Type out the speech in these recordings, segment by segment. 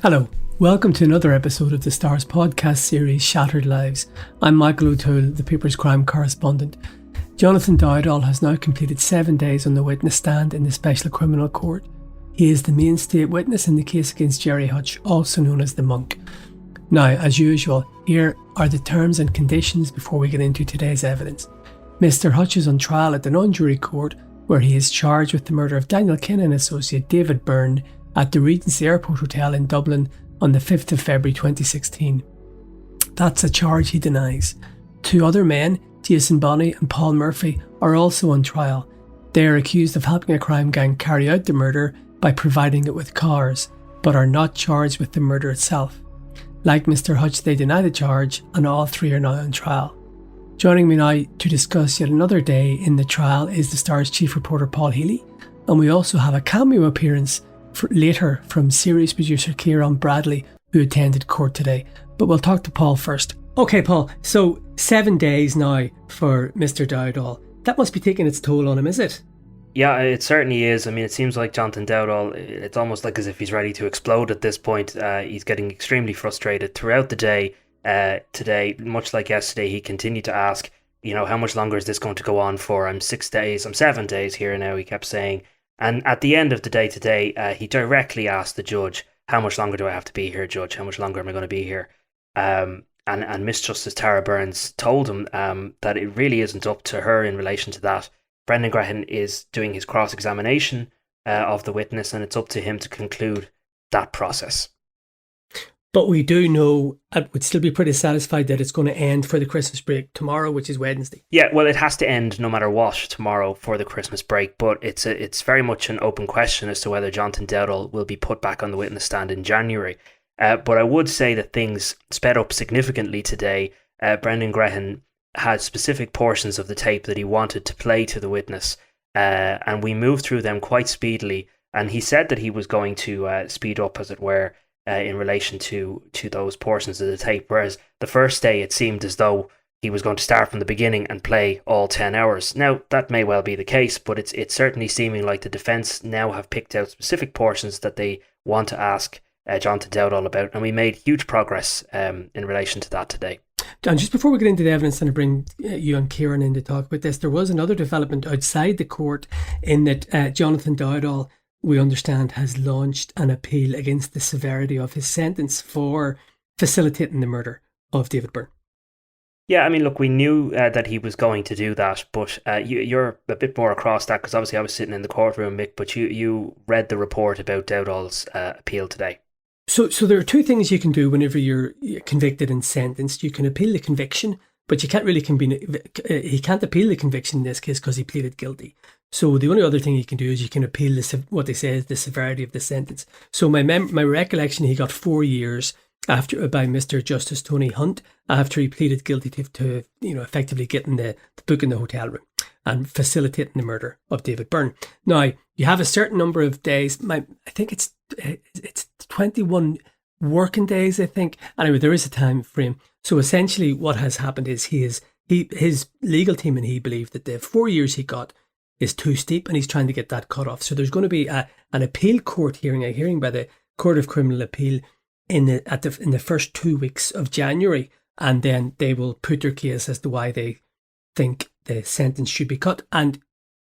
Hello, welcome to another episode of the Stars podcast series Shattered Lives. I'm Michael O'Toole, the paper's crime correspondent. Jonathan Dowdall has now completed 7 days on the witness stand in the Special Criminal Court. He is the main state witness in the case against Gerry Hutch, also known as the Monk. Now, as usual, here are the terms and conditions before we get into today's evidence. Mr. Hutch is on trial at the non-jury court where he is charged with the murder of Daniel Kinahan associate David Byrne at the Regency Airport Hotel in Dublin on the 5th of February 2016. That's a charge he denies. Two other men, Jason Bonney and Paul Murphy, are also on trial. They are accused of helping a crime gang carry out the murder by providing it with cars, but are not charged with the murder itself. Like Mr. Hutch, they deny the charge, and all three are now on trial. Joining me now to discuss yet another day in the trial is the Star's chief reporter Paul Healy, and we also have a cameo appearance later from series producer Ciaran Bradley, who attended court today. But we'll talk to Paul first. Okay, Paul, so 7 days now for Mr. Dowdall. That must be taking its toll on him, is it? Yeah, it certainly is. I mean, it seems like Jonathan Dowdall, it's almost like as if he's ready to explode at this point. He's getting extremely frustrated throughout the day. Today, much like yesterday, he continued to ask, how much longer is this going to go on for? I'm 7 days here now, he kept saying. And at the end of the day today, he directly asked the judge, how much longer do I have to be here, Judge? How much longer am I going to be here? And Miss Justice Tara Burns told him that it really isn't up to her in relation to that. Brendan Grehan is doing his cross-examination of the witness, and it's up to him to conclude that process. But we do know, I would still be pretty satisfied that it's going to end for the Christmas break tomorrow, which is Wednesday. Yeah, well, it has to end no matter what tomorrow for the Christmas break, but it's very much an open question as to whether Jonathan Dowdall will be put back on the witness stand in January. But I would say that things sped up significantly today. Brendan Grehan had specific portions of the tape that he wanted to play to the witness, and we moved through them quite speedily, and he said that he was going to speed up, as it were, in relation to those portions of the tape, whereas the first day it seemed as though he was going to start from the beginning and play all 10 hours. Now, that may well be the case, but it's certainly seeming like the defence now have picked out specific portions that they want to ask Jonathan Dowdall about, and we made huge progress in relation to that today. John, just before we get into the evidence and I bring you and Ciaran in to talk about this, there was another development outside the court in that Jonathan Dowdall, we understand, has launched an appeal against the severity of his sentence for facilitating the murder of David Byrne. Yeah, I mean, look, we knew that he was going to do that, but you're a bit more across that, because obviously I was sitting in the courtroom, Mick, but you read the report about Dowdall's appeal today. So there are two things you can do whenever you're convicted and sentenced. You can appeal the conviction, but you can't really he can't appeal the conviction in this case because he pleaded guilty. So the only other thing you can do is you can appeal what they say is the severity of the sentence. So my recollection, he got 4 years by Mr. Justice Tony Hunt after he pleaded guilty to effectively getting the book in the hotel room and facilitating the murder of David Byrne. Now, you have a certain number of days. I think it's 21 working days, I think. Anyway, there is a time frame. So essentially what has happened is his legal team and he believe that the 4 years he got is too steep, and he's trying to get that cut off. So there's going to be an appeal court hearing, a hearing by the Court of Criminal Appeal in the first 2 weeks of January, and then they will put their case as to why they think the sentence should be cut. And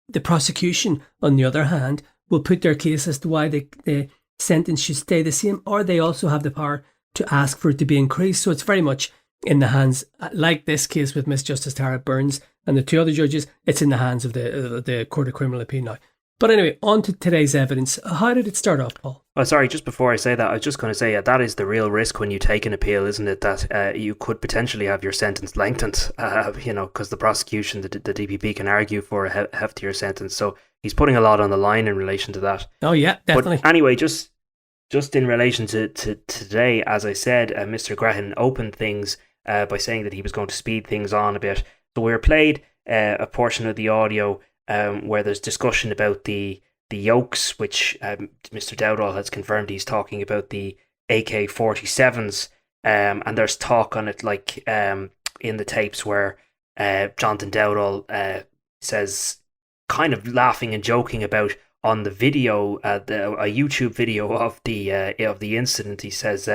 the prosecution, on the other hand, will put their case as to why the sentence should stay the same, or they also have the power to ask for it to be increased. So it's very much in the hands, like this case with Miss Justice Tara Burns and the two other judges, it's in the hands of the Court of Criminal Appeal now. But anyway, on to today's evidence. How did it start off, Paul? Oh, sorry, just before I say that, I was just going to say, that is the real risk when you take an appeal, isn't it? That you could potentially have your sentence lengthened, because the prosecution, the DPP can argue for a heftier sentence. So he's putting a lot on the line in relation to that. Oh, yeah, definitely. But anyway, just in relation to today, as I said, Mr. Grehan opened things by saying that he was going to speed things on a bit. So we were played a portion of the audio where there's discussion about the yokes, which Mr. Dowdall has confirmed he's talking about the AK-47s, and there's talk on it in the tapes where Jonathan Dowdall says, kind of laughing and joking about, on the video, a YouTube video of the incident. He says,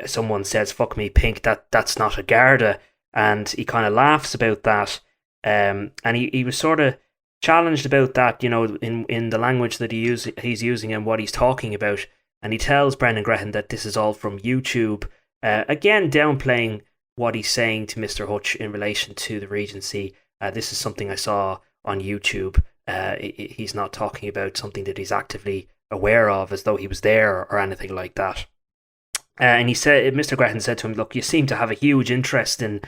someone says, "Fuck me, pink. That's not a Garda," and he kind of laughs about that. And he was sort of challenged about that, in the language that he's using and what he's talking about. And he tells Brendan Grehan that this is all from YouTube. Again, downplaying what he's saying to Mr. Hutch in relation to the Regency. This is something I saw on YouTube. He's not talking about something that he's actively aware of, as though he was there or anything like that. And he said, Mr. Grehan said to him, "Look, you seem to have a huge interest in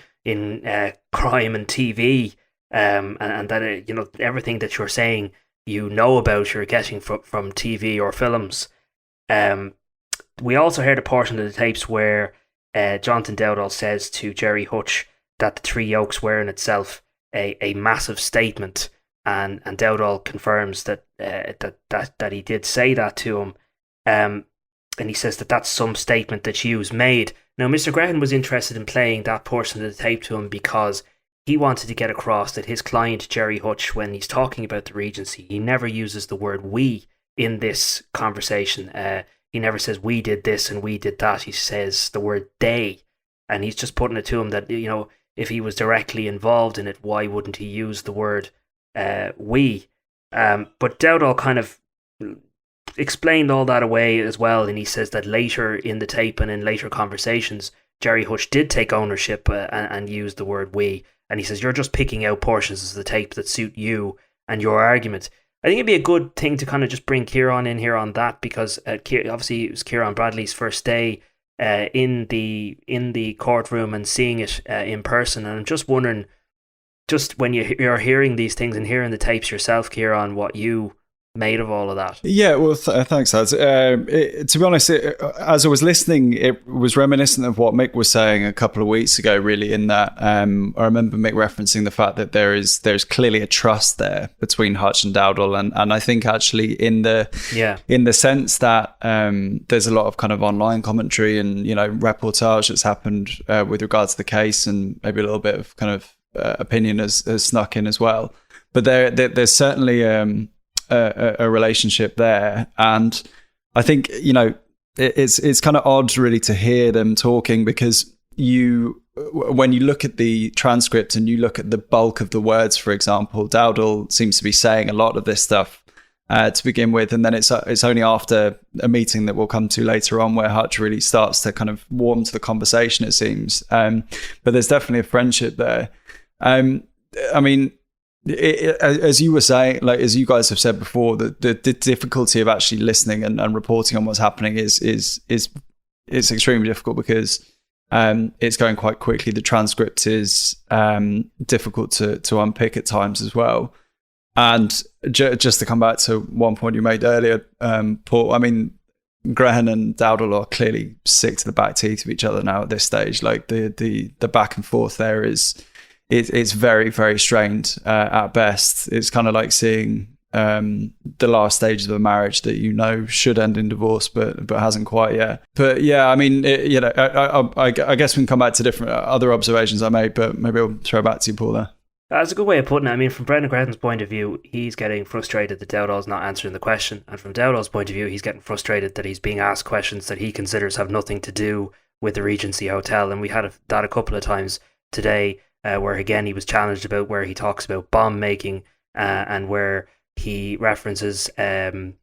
crime and TV, and that everything that you're saying, about, you're getting from TV or films." We also heard a portion of the tapes where Jonathan Dowdall says to Gerry Hutch that the Three Oaks were in itself a massive statement, and Dowdall confirms that he did say that to him, and he says that that's some statement that Hughes made. Now, Mr. Grehan was interested in playing that portion of the tape to him because he wanted to get across that his client Gerry Hutch, when he's talking about the Regency, he never uses the word "we" in this conversation. He never says "we did this" and "we did that." He says the word "they," and he's just putting it to him that, if he was directly involved in it, why wouldn't he use the word "we"? But Dowdall kind of explained all that away as well, and he says that later in the tape and in later conversations, Gerry Hutch did take ownership and use the word "we," and he says, "You're just picking out portions of the tape that suit you and your argument." I think it'd be a good thing to kind of just bring Ciaran in here on that, because obviously it was Ciaran Bradley's first day in the courtroom and seeing it in person, and I'm just wondering, just when you're hearing these things and hearing the tapes yourself, Ciaran, what you made of all of that. Yeah, well, thanks, lads. To be honest, as I was listening, it was reminiscent of what Mick was saying a couple of weeks ago, really, in that I remember Mick referencing the fact that there's clearly a trust there between Hutch and Dowdall, and I think actually in the sense that there's a lot of kind of online commentary and reportage that's happened with regards to the case, and maybe a little bit of kind of opinion has snuck in as well. But there's certainly a relationship there, and I think it's kind of odd really to hear them talking, because when you look at the transcript and you look at the bulk of the words, for example, Dowdall seems to be saying a lot of this stuff to begin with, and then it's only after a meeting that we'll come to later on where Hutch really starts to kind of warm to the conversation, it seems. But there's definitely a friendship there. I mean, as you were saying, like as you guys have said before, the difficulty of actually listening and reporting on what's happening is extremely difficult, because it's going quite quickly. The transcript is difficult to unpick at times as well. And just to come back to one point you made earlier, Paul, I mean, Grehan and Dowdall are clearly sick to the back teeth of each other now at this stage. Like the back and forth there it's very, very strained at best. It's kind of like seeing the last stages of a marriage that should end in divorce, but hasn't quite yet. But yeah, I mean, I guess we can come back to different other observations I made, but maybe I'll throw it back to you, Paul, there. That's a good way of putting it. I mean, from Brendan Grehan's point of view, he's getting frustrated that Dowdall's not answering the question, and from Dowdall's point of view, he's getting frustrated that he's being asked questions that he considers have nothing to do with the Regency Hotel. And we had that a couple of times today, where again he was challenged about where he talks about bomb making, and where he references an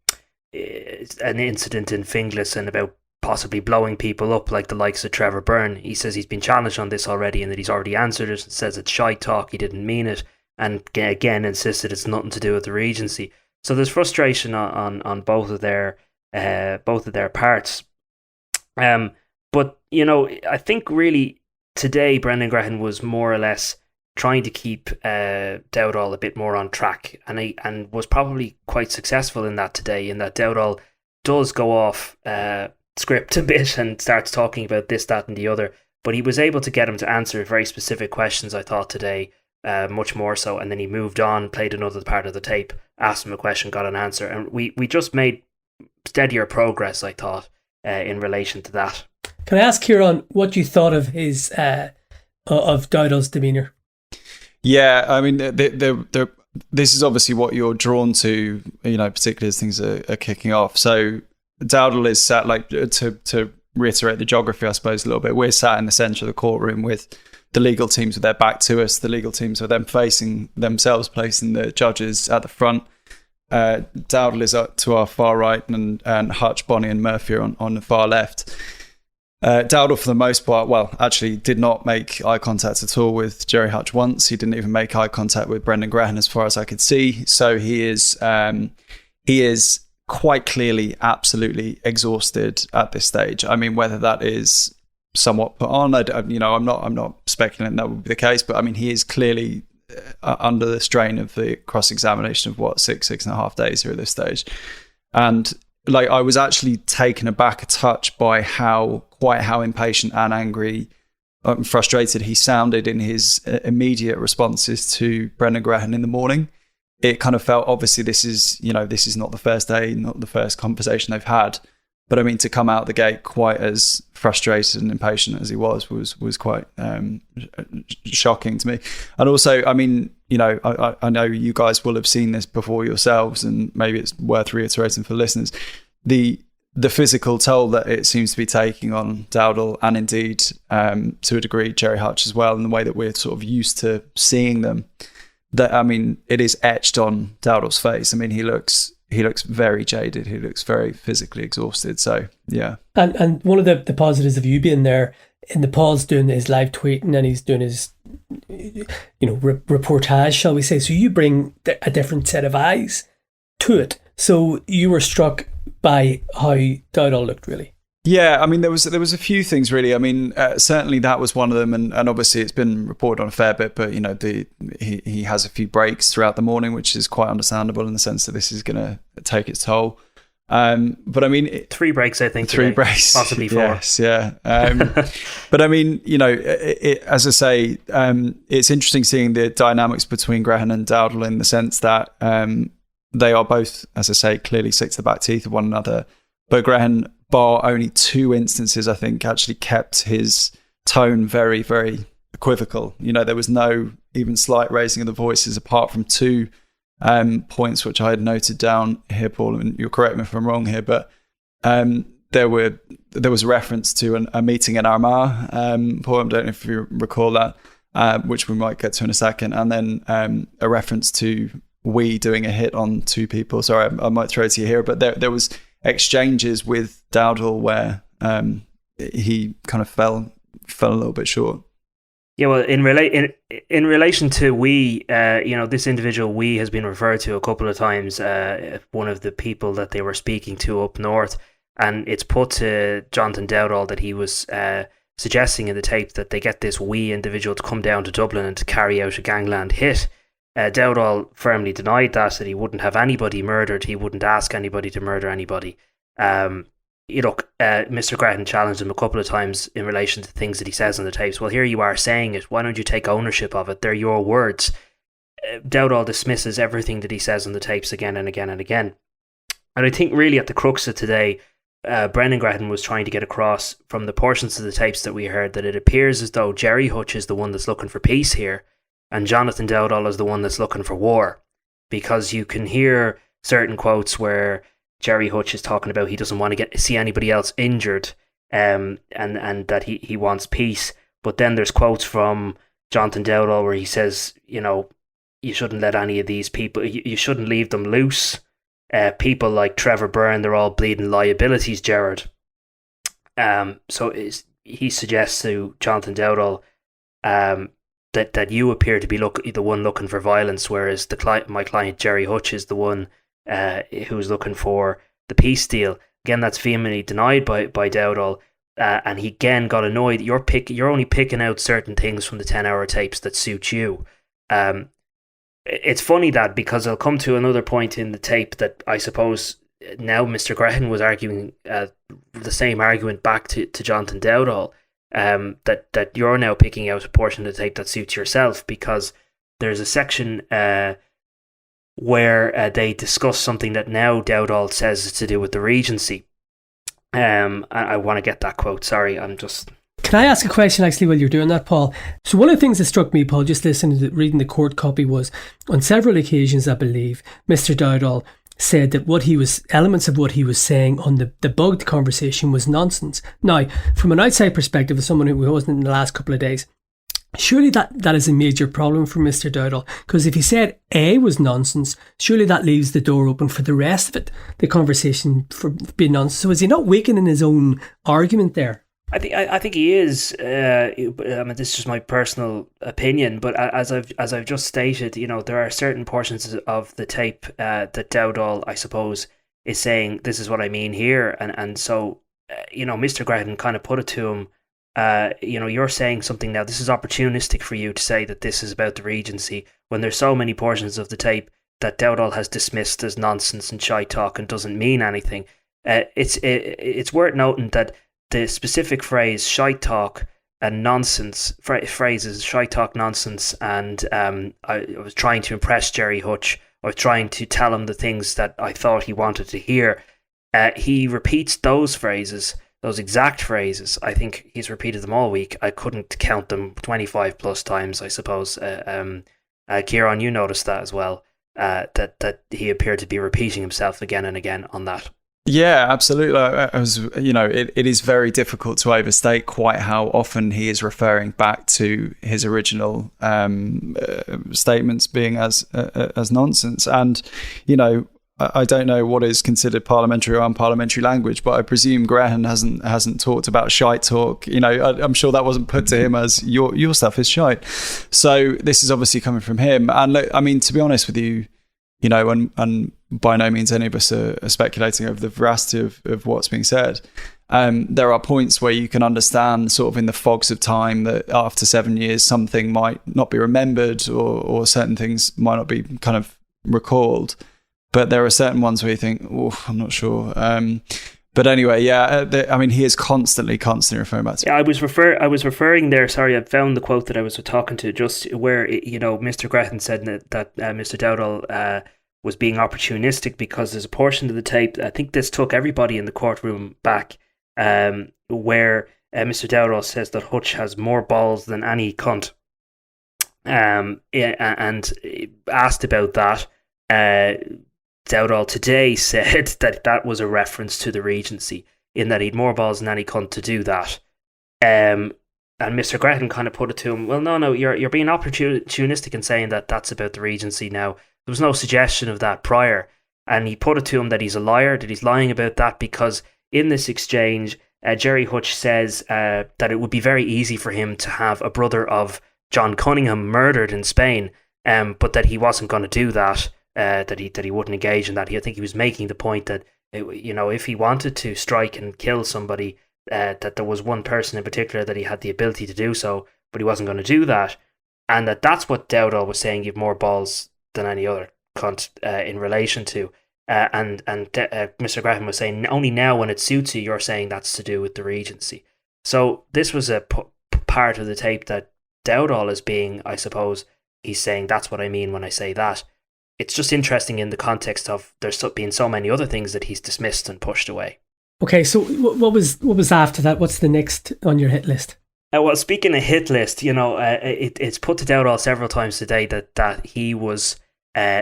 incident in Finglas and about possibly blowing people up like the likes of Trevor Byrne. He says he's been challenged on this already and that he's already answered it, and says it's shite talk, he didn't mean it, and again insisted it's nothing to do with the Regency. So there's frustration on both of their parts. But I think really today, Brendan Grehan was more or less trying to keep Dowdall a bit more on track, and was probably quite successful in that today, in that Dowdall does go off script a bit and starts talking about this, that and the other, but he was able to get him to answer very specific questions, I thought, today, much more so, and then he moved on, played another part of the tape, asked him a question, got an answer, and we just made steadier progress, I thought, in relation to that. Can I ask Ciaran what you thought of his of Dowdall's demeanour? Yeah, I mean, this is obviously what you're drawn to, particularly as things are kicking off. So Dowdall is sat, like, to reiterate the geography, I suppose, a little bit. We're sat in the centre of the courtroom with the legal teams with their back to us. The legal teams are then facing themselves, placing the judges at the front. Dowdall is up to our far right, and Hutch, Bonney and Murphy are on the far left. Dowdall, for the most part, actually did not make eye contact at all with Gerry Hutch once. He didn't even make eye contact with Brendan Grehan, as far as I could see. So he is quite clearly absolutely exhausted at this stage. I mean, whether that is somewhat put on, I'm not speculating that would be the case, but I mean, he is clearly under the strain of the cross-examination of six and a half days here at this stage. And like, I was actually taken aback a touch by how impatient and angry and frustrated he sounded in his immediate responses to Brendan Grehan in the morning. It kind of felt, obviously, this is not the first day, not the first conversation they've had. But I mean, to come out the gate quite as frustrated and impatient as he was quite shocking to me. And also, I mean, I know you guys will have seen this before yourselves, and maybe it's worth reiterating for listeners. The physical toll that it seems to be taking on Dowdall, and indeed, to a degree, Gerry Hutch as well, in the way that we're sort of used to seeing them. That, I mean, it is etched on Dowdall's face. I mean, he looks very jaded. He looks very physically exhausted. So, yeah. And one of the positives of you being there, in the Paul's doing his live tweeting and he's doing his, reportage, shall we say. So you bring a different set of eyes to it. So you were struck by how Dowdall looked, really. Yeah, I mean, there was a few things, really. I mean, certainly that was one of them, and obviously it's been reported on a fair bit. But he has a few breaks throughout the morning, which is quite understandable in the sense that this is going to take its toll. But I mean, 3 breaks, I think. 3 today, breaks, possibly 4. Yes, yeah. But I mean, as I say, it's interesting seeing the dynamics between Grehan and Dowdall in the sense that they are both, as I say, clearly sick to the back teeth of one another. But Grehan, bar only 2 instances, I think, actually kept his tone very, very equivocal. There was no even slight raising of the voices, apart from 2 points which I had noted down here, Paul, and you'll correct me if I'm wrong here, but there was a reference to a meeting in Armagh, Paul, I don't know if you recall that, which we might get to in a second, and then a reference to we doing a hit on 2 people. Sorry, I might throw it to you here, but there was exchanges with Dowdall where he kind of fell a little bit short. Yeah, well, in relation to we, this individual we has been referred to a couple of times, one of the people that they were speaking to up north, and it's put to Jonathan Dowdall that he was suggesting in the tape that they get this we individual to come down to Dublin and to carry out a gangland hit. Dowdall firmly denied that he wouldn't have anybody murdered, he wouldn't ask anybody to murder anybody. Mr. Grehan challenged him a couple of times in relation to things that he says on the tapes. Well, here you are saying it, why don't you take ownership of it? They're your words. Dowdall dismisses everything that he says on the tapes again and again and again. And I think really at the crux of today, Brendan Grehan was trying to get across from the portions of the tapes that we heard that it appears as though Gerry Hutch is the one that's looking for peace here, and Jonathan Dowdall is the one that's looking for war. Because you can hear certain quotes where Gerry Hutch is talking about he doesn't want to see anybody else injured, and that he wants peace. But then there's quotes from Jonathan Dowdall where he says, you shouldn't let any of these people, you shouldn't leave them loose. People like Trevor Byrne, they're all bleeding liabilities, Gerard. So he suggests to Jonathan Dowdall that you appear to be the one looking for violence, whereas my client Gerry Hutch is the one who's looking for the peace deal. Again, that's vehemently denied by Dowdall, and he again got annoyed. You're only picking out certain things from the 10-hour tapes that suit you. It's funny that, because I'll come to another point in the tape that I suppose now Mr. Grehan was arguing the same argument back to Jonathan Dowdall, that you're now picking out a portion of the tape that suits yourself, because there's a section where they discuss something that now Dowdall says is to do with the Regency. I want to get that quote. Sorry, I'm just Can I ask a question actually while you're doing that, Paul? So one of the things that struck me, Paul, just listening to reading the court copy, was on several occasions, I believe, Mr. Dowdall said that elements of what he was saying on the bugged conversation was nonsense. Now, from an outside perspective, as someone who wasn't in the last couple of days, surely that is a major problem for Mr. Dowdall, because if he said A was nonsense, surely that leaves the door open for the rest of it, the conversation for being nonsense. So is he not weakening his own argument there? I think he is. I mean, this is just my personal opinion, but as I've just stated, there are certain portions of the tape that Dowdall, I suppose, is saying this is what I mean here, and so Mr. Graham kind of put it to him. You're saying something now. This is opportunistic for you to say that this is about the Regency when there's so many portions of the tape that Dowdall has dismissed as nonsense and shy talk and doesn't mean anything. It's worth noting that the specific phrase "shite talk" and "nonsense" phrases "shite talk," "nonsense," and I was trying to impress Gerry Hutch, or trying to tell him the things that I thought he wanted to hear. He repeats those phrases, those exact phrases. I think he's repeated them all week. I couldn't count them 25 plus times, I suppose. Ciaran, you noticed that as well. That he appeared to be repeating himself again and again on that. Yeah, absolutely. It is very difficult to overstate quite how often he is referring back to his original statements being as nonsense. And, I don't know what is considered parliamentary or unparliamentary language, but I presume Graham hasn't talked about shite talk. I'm sure that wasn't put to him as your stuff is shite. So this is obviously coming from him. And look, I mean, to be honest with you, and by no means any of us are speculating over the veracity of what's being said. There are points where you can understand sort of in the fogs of time that after 7 years, something might not be remembered or certain things might not be kind of recalled. But there are certain ones where you think, oh, I'm not sure. But anyway, yeah, he is constantly referring back to. Yeah, I was referring there. Sorry, I found the quote that I was talking to, just where Mr. Graham said that Mr. Dowdall was being opportunistic because there's a portion of the tape. I think this took everybody in the courtroom back, where Mr. Dowdall says that Hutch has more balls than any cunt, and asked about that. Dowdall today said that was a reference to the Regency, in that he'd more balls than any cunt to do that. And Mr. Graham kind of put it to him, well, no, you're being opportunistic in saying that that's about the Regency now. There was no suggestion of that prior. And he put it to him that he's a liar, that he's lying about that, because in this exchange, Gerry Hutch says that it would be very easy for him to have a brother of John Cunningham murdered in Spain, but that he wasn't going to do that. That he wouldn't engage in that. I think he was making the point that if he wanted to strike and kill somebody, that there was one person in particular that he had the ability to do so, but he wasn't going to do that, and that's what Dowdall was saying. You've more balls than any other cunt in relation to, and Mr. Graham was saying only now when it suits you, you're saying that's to do with the Regency. So this was a part of the tape that Dowdall is being, I suppose, he's saying that's what I mean when I say that. It's just interesting in the context of there's been so many other things that he's dismissed and pushed away. Okay, so what was after that? What's the next on your hit list? Well, speaking of hit list, it's put to Dowdall several times today that he was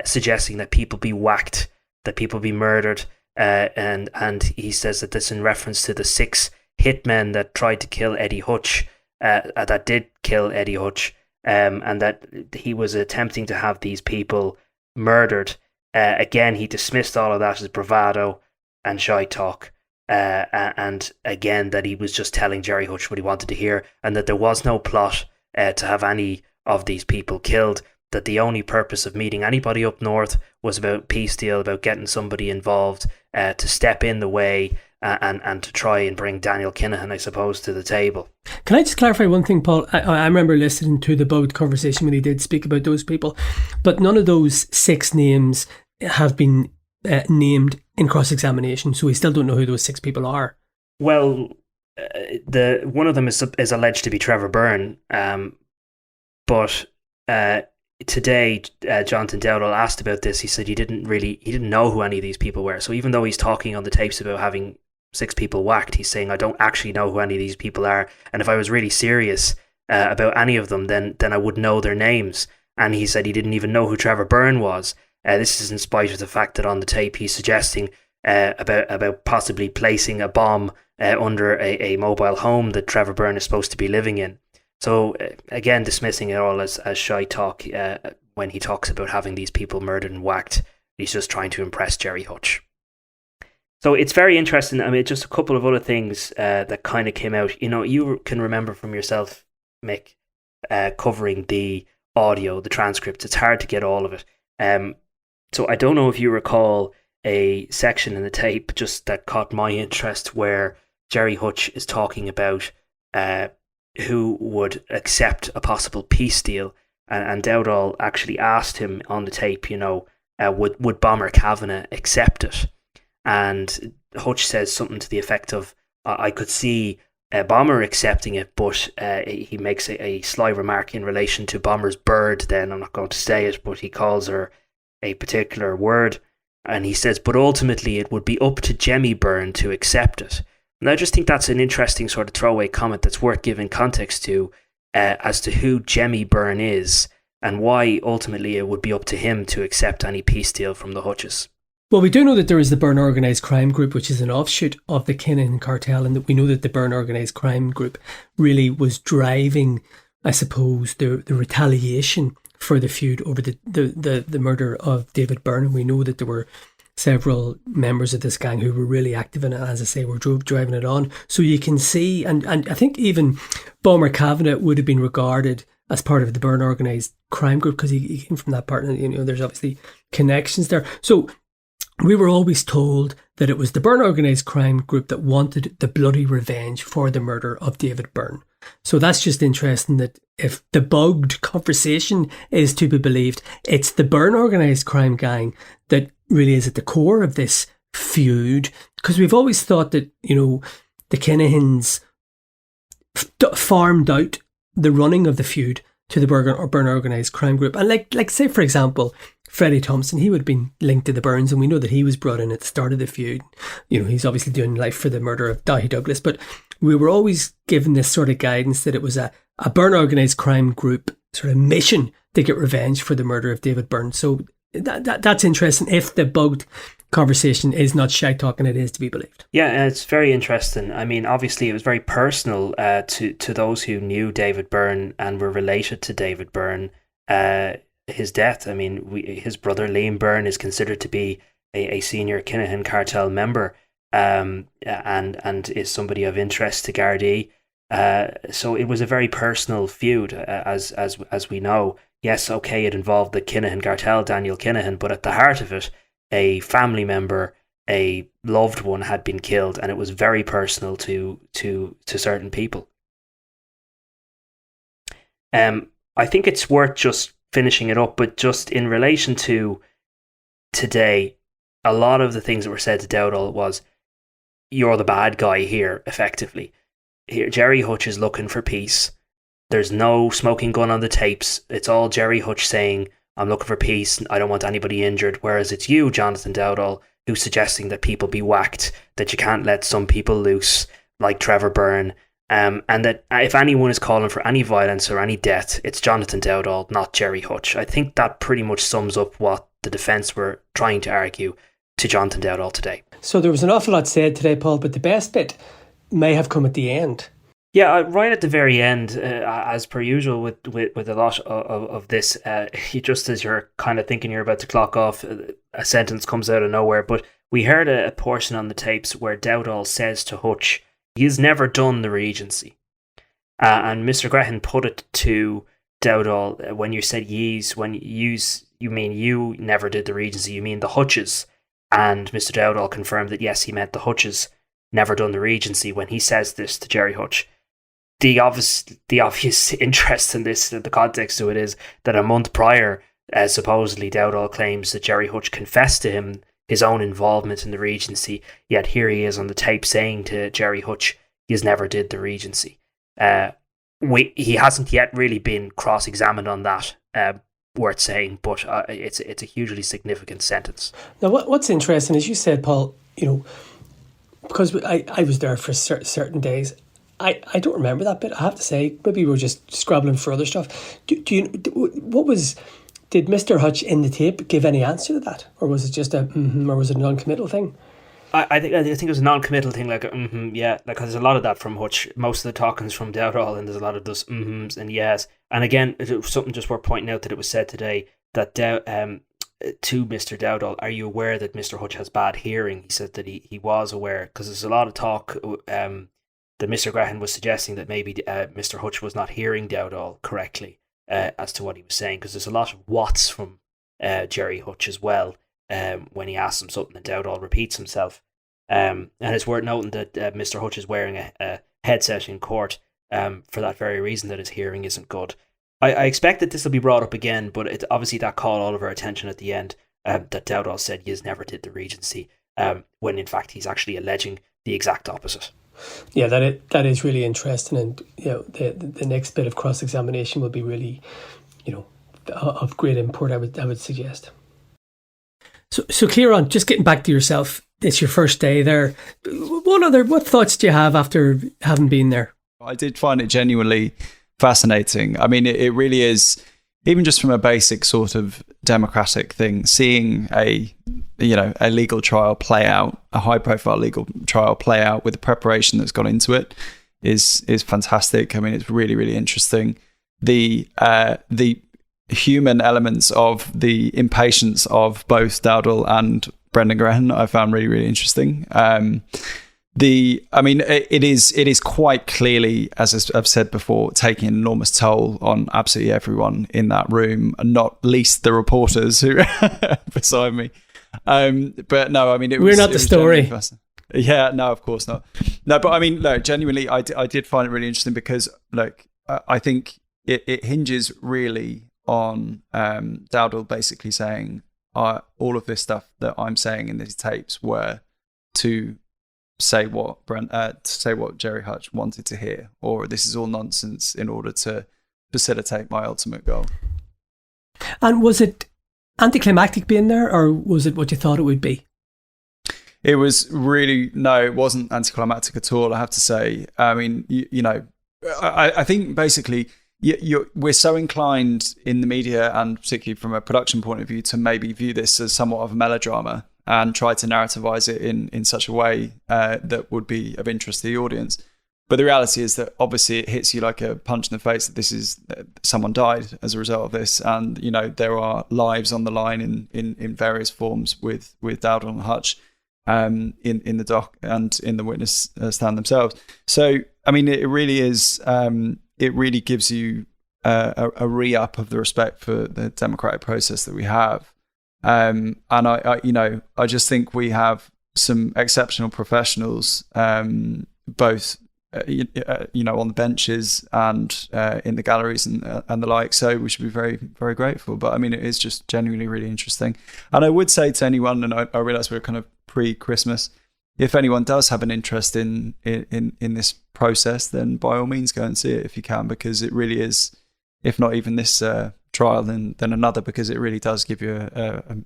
suggesting that people be whacked, that people be murdered, and he says that this in reference to the 6 hitmen that tried to kill Eddie Hutch, that did kill Eddie Hutch, and that he was attempting to have these people murdered. Again, he dismissed all of that as bravado and shy talk, and again that he was just telling Gerry Hutch what he wanted to hear, and that there was no plot to have any of these people killed, that the only purpose of meeting anybody up north was about peace deal, about getting somebody involved to step in the way and to try and bring Daniel Kinahan, I suppose, to the table. Can I just clarify one thing, Paul? I remember listening to the boat conversation when he did speak about those people, but none of those 6 names have been named in cross-examination, so we still don't know who those 6 people are. Well, one of them is alleged to be Trevor Byrne, but today Jonathan Dowdall asked about this. He said he didn't know who any of these people were. So even though he's talking on the tapes about having 6 people whacked. He's saying, I don't actually know who any of these people are. And if I was really serious about any of them, then I would know their names. And he said he didn't even know who Trevor Byrne was. This is in spite of the fact that on the tape he's suggesting about possibly placing a bomb under a mobile home that Trevor Byrne is supposed to be living in. So again, dismissing it all as shy talk when he talks about having these people murdered and whacked. He's just trying to impress Gerry Hutch. So it's very interesting. I mean, just a couple of other things that kind of came out. You can remember from yourself, Mick, covering the audio, the transcripts. It's hard to get all of it. So I don't know if you recall a section in the tape just that caught my interest where Gerry Hutch is talking about who would accept a possible peace deal. And Dowdall actually asked him on the tape, would Bomber Kavanagh accept it? And Hutch says something to the effect of, I could see Bomber accepting it, but he makes a sly remark in relation to Bomber's bird then. I'm not going to say it, but he calls her a particular word. And he says, but ultimately it would be up to Jemmy Byrne to accept it. And I just think that's an interesting sort of throwaway comment that's worth giving context to as to who Jemmy Byrne is and why ultimately it would be up to him to accept any peace deal from the Hutches. Well, we do know that there is the Byrne Organised Crime Group, which is an offshoot of the Kinahan cartel, and that we know that the Byrne Organised Crime Group really was driving, I suppose, the retaliation for the feud over the murder of David Byrne. And we know that there were several members of this gang who were really active in it, as I say, were driving it on. So you can see, and I think even Bomber Kavanagh would have been regarded as part of the Byrne Organised Crime Group because he came from that part, and there's obviously connections there. So we were always told that it was the Byrne Organised Crime Group that wanted the bloody revenge for the murder of David Byrne. So that's just interesting that if the bugged conversation is to be believed, it's the Byrne Organised Crime gang that really is at the core of this feud, because we've always thought that, the Kinahans farmed out the running of the feud to the Byrne Organised Crime Group. And like say, for example, Freddie Thompson, he would have been linked to the Byrnes, and we know that he was brought in at the start of the feud. He's obviously doing life for the murder of Daithí Douglas, but we were always given this sort of guidance that it was a Byrne Organised Crime Group sort of mission to get revenge for the murder of David Byrne. So that's interesting if the bugged conversation is not shite talk and it is to be believed. Yeah, it's very interesting. I mean, obviously it was very personal to those who knew David Byrne and were related to David Byrne. His death, I mean, his brother Liam Byrne is considered to be a senior Kinahan cartel member, and is somebody of interest to Gardaí. So it was a very personal feud, as we know. Yes, okay, it involved the Kinahan cartel, Daniel Kinahan, but at the heart of it, a family member, a loved one had been killed, and it was very personal to certain people. I think it's worth just finishing it up, but just in relation to today, a lot of the things that were said to Dowdall was, you're the bad guy here, effectively. Here, Gerry Hutch is looking for peace. There's no smoking gun on the tapes. It's all Gerry Hutch saying, I'm looking for peace, I don't want anybody injured, whereas it's you, Jonathan Dowdall, who's suggesting that people be whacked, that you can't let some people loose, like Trevor Byrne, and that if anyone is calling for any violence or any death, it's Jonathan Dowdall, not Gerry Hutch. I think that pretty much sums up what the defence were trying to argue to Jonathan Dowdall today. So there was an awful lot said today, Paul, but the best bit may have come at the end. Yeah, right at the very end, as per usual with a lot of this, just as you're kind of thinking you're about to clock off, a sentence comes out of nowhere. But we heard a portion on the tapes where Dowdall says to Hutch, he's never done the Regency. And Mr. Grehan put it to Dowdall, when you said yees, you mean you never did the Regency, you mean the Hutches. And Mr. Dowdall confirmed that yes, he meant the Hutches never done the Regency when he says this to Gerry Hutch. The obvious interest in this, the context to it, is that a month prior, supposedly Dowdall claims that Gerry Hutch confessed to him his own involvement in the Regency, yet here he is on the tape saying to Gerry Hutch, he's never did the Regency. He hasn't yet really been cross-examined on that, worth saying, but it's a hugely significant sentence. Now, what's interesting, as you said, Paul, because I was there for certain days. I don't remember that bit. I have to say, maybe we were just scrabbling for other stuff. Did Mr. Hutch in the tape give any answer to that, or was it just or was it a non-committal thing? I think it was a non-committal thing, like yeah, like there's a lot of that from Hutch. Most of the talking's from Dowdall, and there's a lot of those and yes. And again, it was something just worth pointing out that it was said today that to Mr. Dowdall, are you aware that Mr. Hutch has bad hearing? He said that he was aware, because there's a lot of talk that Mr. Graham was suggesting that maybe Mr. Hutch was not hearing Dowdall correctly as to what he was saying, because there's a lot of whats from Gerry Hutch as well when he asks him something and Dowdall repeats himself. And it's worth noting that Mr. Hutch is wearing a headset in court for that very reason, that his hearing isn't good. I expect that this will be brought up again, but it obviously that caught all of our attention at the end, that Dowdall said he never did the Regency, when in fact he's actually alleging the exact opposite. Yeah, that is really interesting, and the next bit of cross examination will be really, of great import. I would suggest. So Ciaran, just getting back to yourself, it's your first day there. What thoughts do you have after having been there? I did find it genuinely fascinating. I mean, it really is, even just from a basic sort of democratic thing, seeing a legal trial play out, a high profile legal trial play out with the preparation that's gone into it is fantastic. I mean, it's really, really interesting. The human elements of the impatience of both Dowdall and Brendan Graham I found really, really interesting. It is quite clearly, as I've said before, taking an enormous toll on absolutely everyone in that room, and not least the reporters who are beside me. But no, I mean, we're not the story. Yeah, no, of course not. No, but I mean, no, genuinely, I did find it really interesting because, I think it hinges really on Dowdall basically saying all of this stuff that I'm saying in these tapes were to say what Gerry Hutch wanted to hear, or this is all nonsense in order to facilitate my ultimate goal. And was it anticlimactic being there, or was it what you thought it would be? It was really, no, it wasn't anticlimactic at all, I have to say. I mean, I think basically we're so inclined in the media, and particularly from a production point of view, to maybe view this as somewhat of a melodrama and try to narrativize it in such a way that would be of interest to the audience. But the reality is that obviously it hits you like a punch in the face that someone died as a result of this, and there are lives on the line in various forms with Dowdall and Hutch in the doc and in the witness stand themselves. So I mean, it really is. It really gives you a re-up of the respect for the democratic process that we have. And I just think we have some exceptional professionals, both on the benches and in the galleries and the like. So we should be very, very grateful. But I mean, it is just genuinely really interesting. And I would say to anyone, and I realise we're kind of pre-Christmas, if anyone does have an interest in this process, then by all means go and see it if you can, because it really is, if not even this trial, then another, because it really does give you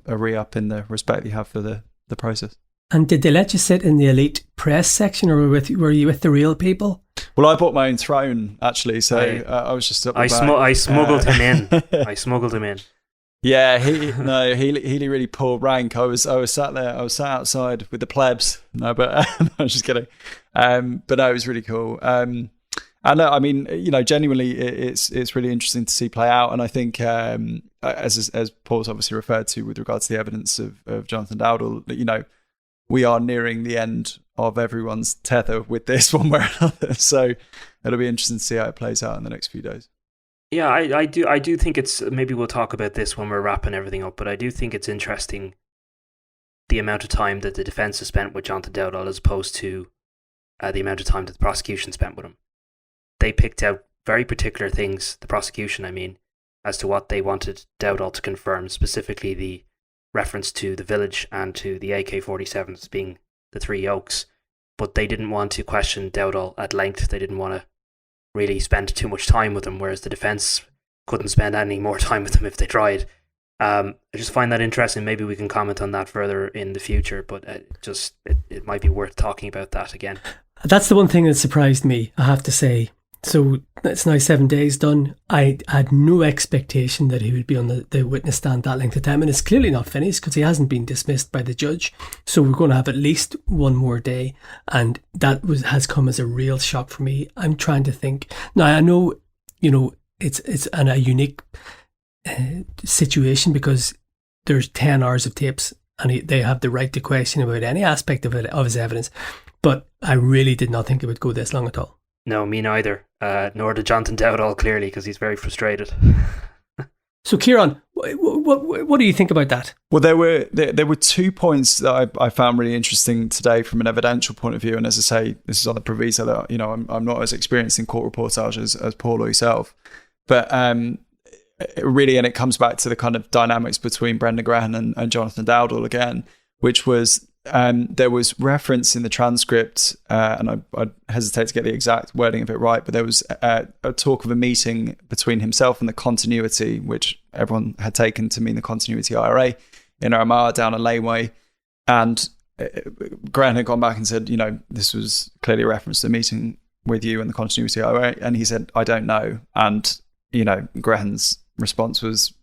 a re-up in the respect you have for the process. And did they let you sit in the elite press section, or were you with the real people? Well, I bought my own throne, actually, so I was just up the back. I smuggled him in. I smuggled him in. Yeah, Healy really pulled rank. I was sat there. I was sat outside with the plebs. No, but I was just kidding. But no, it was really cool. And I mean, genuinely, it's really interesting to see play out. And I think, as Paul's obviously referred to with regards to the evidence of Jonathan Dowdall, we are nearing the end of everyone's tether with this one way or another. So it'll be interesting to see how it plays out in the next few days. Yeah, I do think it's, maybe we'll talk about this when we're wrapping everything up, but I do think it's interesting the amount of time that the defence has spent with Jonathan Dowdall as opposed to the amount of time that the prosecution spent with him. They picked out very particular things, the prosecution, I mean, as to what they wanted Dowdall to confirm, specifically the reference to the village and to the AK-47s being the three oaks. But they didn't want to question Dowdall at length. They didn't want to really spend too much time with him, whereas the defence couldn't spend any more time with him if they tried. I just find that interesting. Maybe we can comment on that further in the future, but it might be worth talking about that again. That's the one thing that surprised me, I have to say. So it's now 7 days done. I had no expectation that he would be on the witness stand that length of time, and it's clearly not finished because he hasn't been dismissed by the judge. So we're going to have at least one more day, and that has come as a real shock for me. I'm trying to think. Now I know, it's a unique situation because there's 10 hours of tapes, and they have the right to question about any aspect of his evidence. But I really did not think it would go this long at all. No, me neither. Nor did Jonathan Dowdall, clearly, because he's very frustrated. So, Ciaran, what do you think about that? Well, there were 2 points that I found really interesting today from an evidential point of view. And as I say, this is on the proviso that I'm not as experienced in court reportage as Paul or yourself, but really, and it comes back to the kind of dynamics between Brendan Grehan and Jonathan Dowdall again, which was. There was reference in the transcript, and I hesitate to get the exact wording of it right, but there was a talk of a meeting between himself and the continuity, which everyone had taken to mean the continuity IRA in Armagh down a laneway. And Grehan had gone back and said, this was clearly a reference to a meeting with you and the continuity IRA. And he said, I don't know. And, Grehan's response was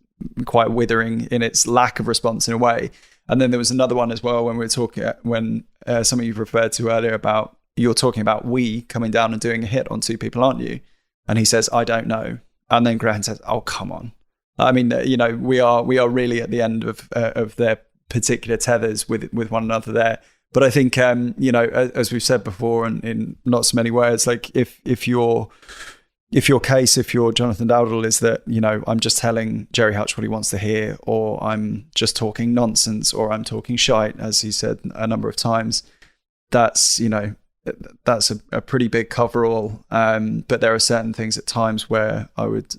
quite withering in its lack of response in a way. And then there was another one as well when we were talking, when some of you referred to earlier about, you're talking about we coming down and doing a hit on 2 people, aren't you? And he says, I don't know. And then Grehan says, oh, come on. I mean, we are really at the end of their particular tethers with one another there. But I think, as we've said before, and in not so many words, like if your case, if you're Jonathan Dowdall, is that, I'm just telling Gerry Hutch what he wants to hear, or I'm just talking nonsense, or I'm talking shite, as he said a number of times, that's a pretty big coverall. But there are certain things at times where I would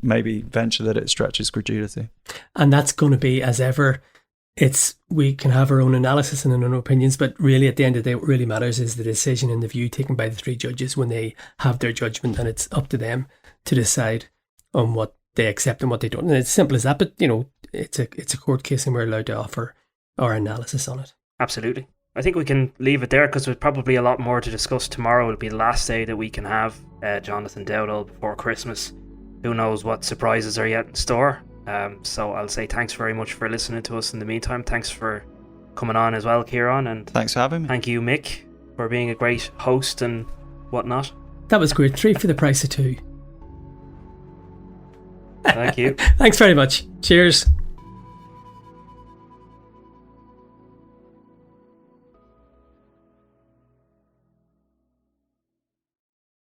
maybe venture that it stretches credulity. And that's going to be, as ever, we can have our own analysis and our own opinions, but really at the end of the day, what really matters is the decision and the view taken by the 3 judges when they have their judgment, and it's up to them to decide on what they accept and what they don't. And it's simple as that, but it's a court case and we're allowed to offer our analysis on it. Absolutely. I think we can leave it there because there's probably a lot more to discuss tomorrow. It'll be the last day that we can have Jonathan Dowdall before Christmas. Who knows what surprises are yet in store. So I'll say thanks very much for listening to us in the meantime. Thanks for coming on as well, Ciaran. And thanks for having me. Thank you, Mick, for being a great host and whatnot. That was great. 3 for the price of 2. Thank you. Thanks very much. Cheers.